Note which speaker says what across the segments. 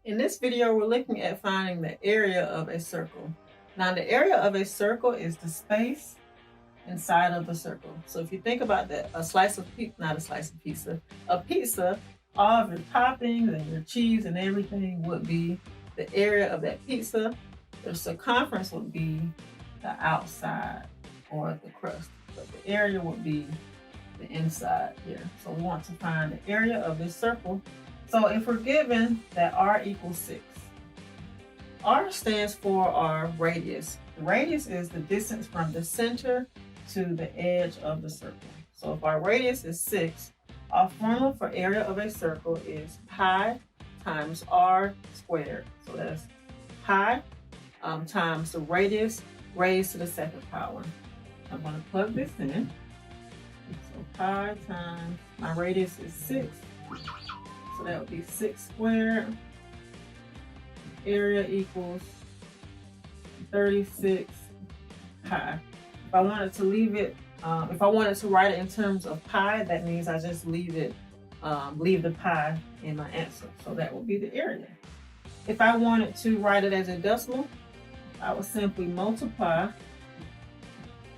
Speaker 1: In this video, we're looking at finding the area of a circle. Now, the area of a circle is the space inside of the circle. So if you think about that, a pizza, all of your toppings and your cheese and everything would be the area of that pizza. The circumference would be the outside or the crust, but the area would be the inside here. So we want to find the area of this circle. So if we're given that r equals 6, r stands for our radius. The radius is the distance from the center to the edge of the circle. So if our radius is 6, our formula for area of a circle is pi times r squared. So that's pi times the radius raised to the second power. I'm going to plug this in. So pi times, my radius is 6. So that would be 6 squared. Area equals 36 pi. If I wanted to leave it, if I wanted to write it in terms of pi, that means I just leave it, leave the pi in my answer. So that would be the area. If I wanted to write it as a decimal, I would simply multiply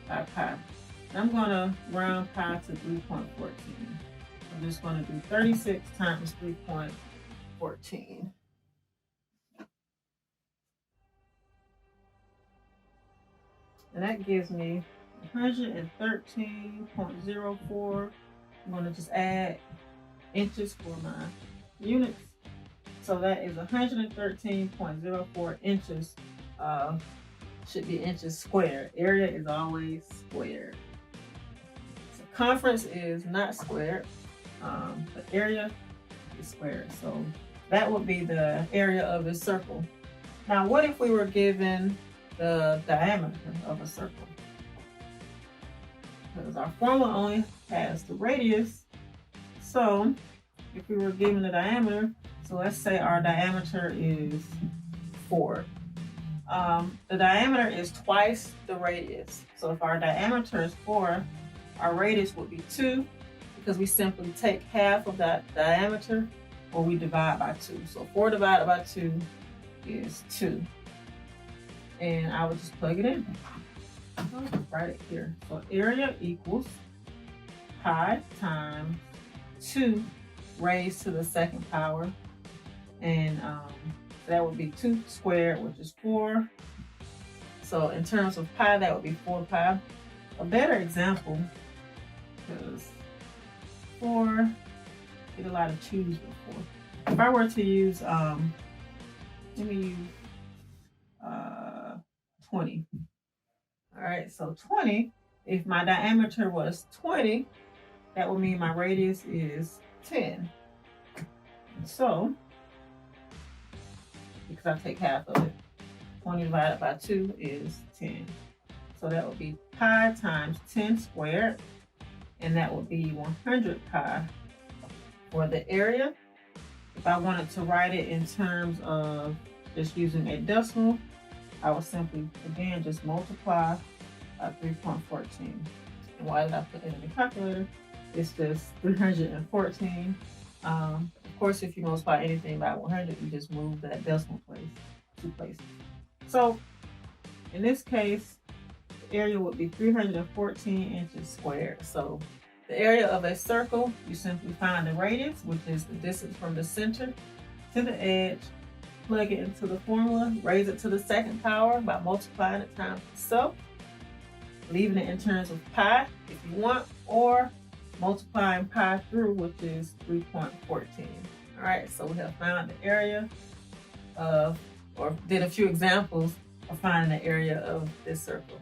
Speaker 1: by pi. I'm going to round pi to 3.14. I'm just going to do 36 times 3.14. And that gives me 113.04. I'm going to just add inches for my units. So that is 113.04 inches. Should be inches squared. Area is always squared. Circumference is not squared. The area is squared. So that would be the area of a circle. Now, what if we were given the diameter of a circle? Because our formula only has the radius. So if we were given the diameter, so let's say our diameter is 4. The diameter is twice the radius. So if our diameter is 4, our radius would be 2, because we simply take half of that diameter, or we divide by 2. So 4 divided by 2 is 2. And I would just plug it in. I'll write it here. So area equals pi times 2 raised to the second power. And that would be 2 squared, which is 4. So in terms of pi, that would be 4 pi. A better example, because 4, get a lot of 2's with 4. If I were to use, let me use 20. All right, so 20, if my diameter was 20, that would mean my radius is 10. So, because I take half of it, 20 divided by 2 is 10. So that would be pi times 10 squared, and that would be 100 pi for the area. If I wanted to write it in terms of just using a decimal, I would simply, again, just multiply by 3.14. And why did I put it in the calculator? It's just 314. Of course, if you multiply anything by 100, you just move that decimal place 2 places. So in this case, the area would be 314 inches squared. So the area of a circle, you simply find the radius, which is the distance from the center to the edge, plug it into the formula, raise it to the second power by multiplying it times itself, leaving it in terms of pi if you want, or multiplying pi through, which is 3.14. All right, so we have found the area of, or did a few examples of finding the area of this circle.